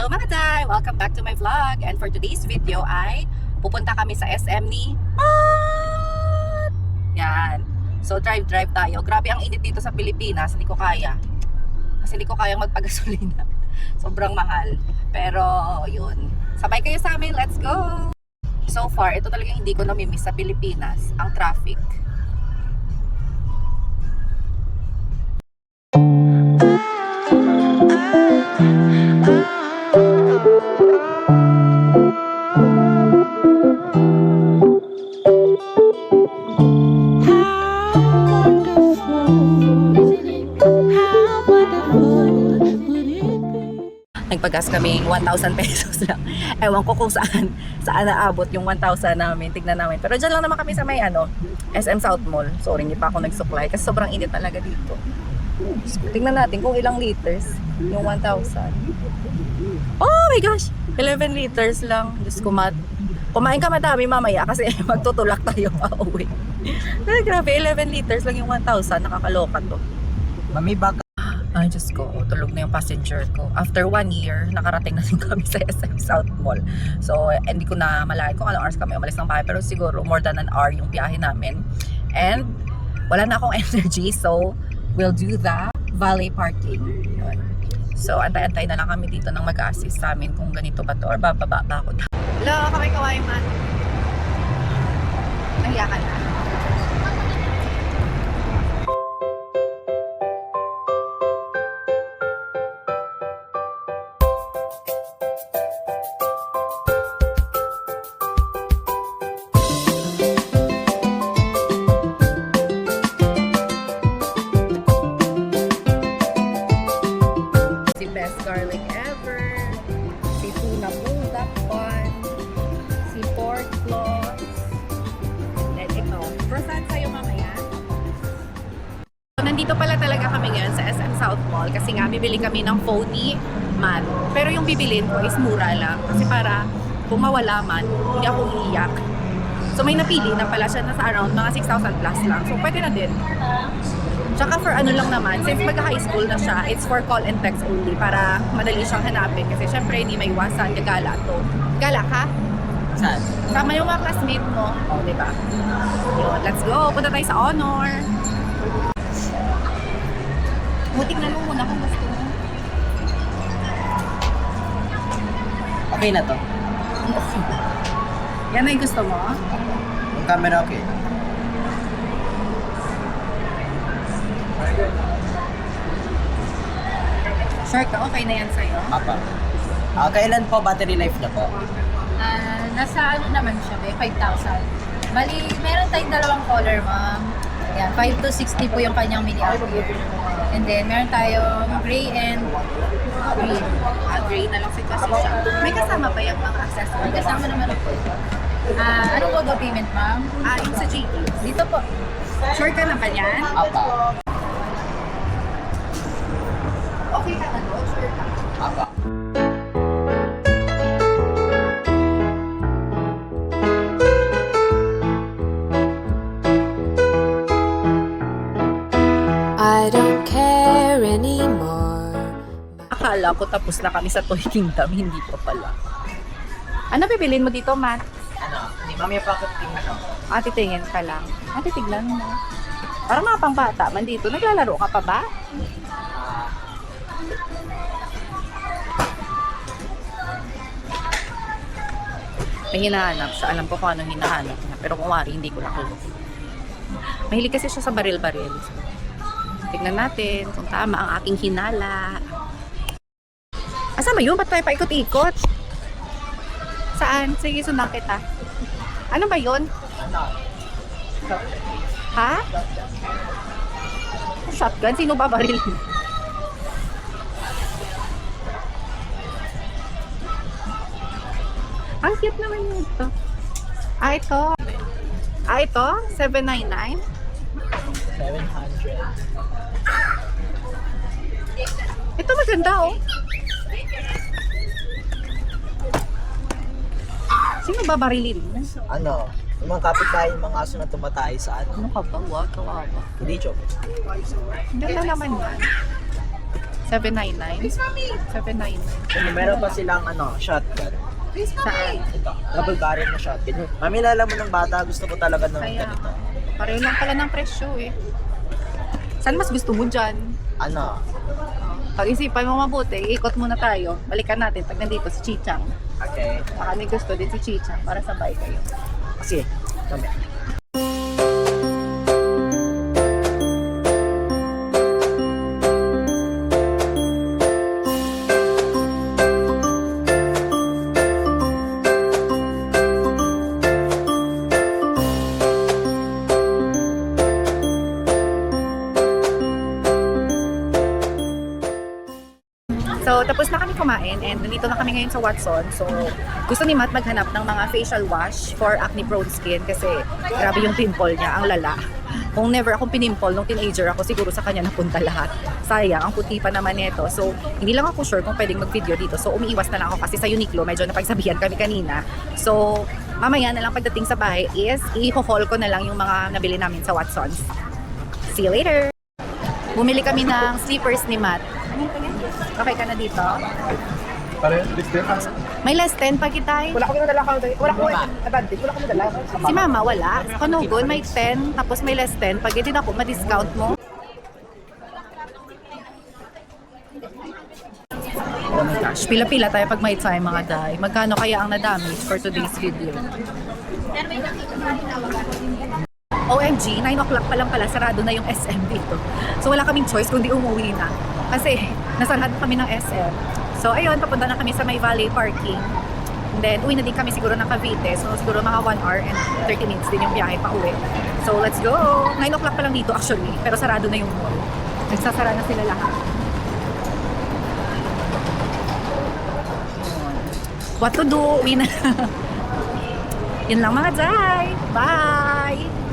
Hello mga day! Welcome back to my vlog. And for today's video ay pupunta kami sa SM ni Matt! Yan. So drive tayo. Grabe ang init dito sa Pilipinas. Hindi ko kaya. Kasi hindi ko kayang magpagasolina. Sobrang mahal. Pero yun. Sabay kayo sa amin. Let's go! So far, ito talagang hindi ko namimiss sa Pilipinas. Ang traffic. Nagpagas kaming 1,000 pesos lang. Ewan ko kung saan naabot yung 1,000 namin. Tignan namin. Pero dyan lang naman kami sa may SM South Mall. Sorry, hindi pa ako nagsupply kasi sobrang init talaga dito. Tignan natin kung ilang liters yung 1,000. Oh my gosh! 11 liters lang. Diyos ko, kumain ka madami mamaya kasi magtutulak tayo pa-uwi. Grabe, 11 liters lang yung 1,000. Nakakaloka to. Mami, baka Ay, Diyos ko, tulog na yung passenger ko. After 1 year, nakarating na din kami sa SM South Mall. So, hindi ko na malayan kung anong hours kami umalis ng bahay. Pero siguro, more than an hour yung biyahe namin. And, wala na akong energy. So, we'll do the valet parking. So, antay-antay na lang kami dito nang mag-assist sa amin kung ganito ba to or bababa ba ako. Hello, kaway man. Nahiya ka na. Best garlic ever, si tuna bulldog bun, si pork claws, then ito, croissant sa'yo mamaya. So, nandito pala talaga kami ngayon sa SM South Mall kasi nga bibili kami ng phone ni Matt. Pero yung bibilin ko is mura lang kasi para kung mawala man, hindi ako iiyak. So may napili na pala siya na sa around mga 6,000 plus lang. So pwede na din. Tsaka for ano lang naman, since mag-high school na siya, it's for call and text only para madali siyang hanapin. Kasi syempre hindi may iwasan, gagala to. Gala ka? saan? Sama yung mga classmate mo. O, diba? Yun, let's go. Punta tayo sa Honor. Tingnan mo muna kung gusto mo. Okay na to. Yan na yung gusto mo? Yung camera okay. Sure ka? Okay na yan sa'yo? Apa. Kailan po battery life na po? Nasa ano naman siya, 5,000. Bali, meron tayong dalawang color, ma'am. Yan, 5 to 60 po yung kanyang milliampere. And then, meron tayong gray and green. Gray na lang si kasi siya. May kasama ba yung mga accessories? May kasama naman po. Anong mode of payment, ma'am? Yung sa JD. Dito po. Sure ka na ba yan? Apa. Okay ka na doon? Sure ka? Apa. I don't care anymore. Akala ko tapos na kami sa Toy Kingdom, hindi pa pala. Ano bibilin mo dito, Matt? Ano? Hindi mami pocket king na to. Titingin ka lang. Titignan mo. Parang mga pangbata man dito. Naglalaro ka pa ba? May hinahanap siya. Alam ko kung anong hinahanap niya. Pero kung wari, hindi ko lang alam. Mahilig kasi siya sa baril-baril. Tignan natin kung tama ang aking hinala. Asama yun? Ba't tayo paikot-ikot? Saan? Sige, sundan kita. Ano ba yun? Ha? Shotgun? Sino ba baril? Ang cute naman yun ito. Ito? Ito? 799? 700. Ito maganda oh. Sino ba barilin? Ano? Yung mga kapitbahay, yung mga aso na tumatay sa Ano ka ba? Wow, kawawa. Hindi, joke. Ganda naman yan. 799. 799. Meron pa silang shotgun. Saan? Ito, double barrel na shotgun. Mamilala mo ng bata, gusto ko talaga ng Kaya, ganito. pareho lang pala ng presyo eh. Saan mas gusto mo dyan? Ano? Pag-isipan mo mabuti, ikot muna tayo. Balikan natin pag nandito si Chichang. Okay. Baka may gusto din si Chichang para sabay kayo. Sige, kami. So, tapos na kami kumain and nandito na kami ngayon sa Watson. So, gusto ni Matt maghanap ng mga facial wash for acne-prone skin kasi grabe yung pimple niya, ang lala. Kung never akong pinimple nung teenager ako, siguro sa kanya napunta lahat. Sayang, ang puti pa naman nito. So, hindi lang ako sure kung pwedeng mag-video dito. So, umiiwas na lang ako kasi sa Uniqlo, medyo napagsabihan kami kanina. So, mamaya na lang pagdating sa bahay is i-haul ko na lang yung mga nabili namin sa Watsons. See you later! Bumili kami ng slippers ni Matt. Okay ka na dito? May less 10 pa kita. Wala kami nadala wala ko advantage, wala kami nadala. Si Mama wala. Sa Kanugon may 10, tapos may less 10. Pag hindi na ako, ma-discount mo. Oh my gosh, pila-pila tayo pag may time mga day. Magkano kaya ang na-damage for today's video? OMG, 9 o'clock pa lang pala, sarado na yung SM dito. So wala kaming choice kundi umuwi na. Kasi nasarado kami ng SM. So ayun, papunta na kami sa May Valley Parking. And then uwi na din kami siguro ng Cavite. So siguro mga 1 hour and 30 minutes din yung biyahe pa uwi. So let's go! 9 o'clock pa lang dito actually, pero sarado na yung mall. Nagsasara na sila lahat. What to do? Uwi na. Yun lang mga day. Bye!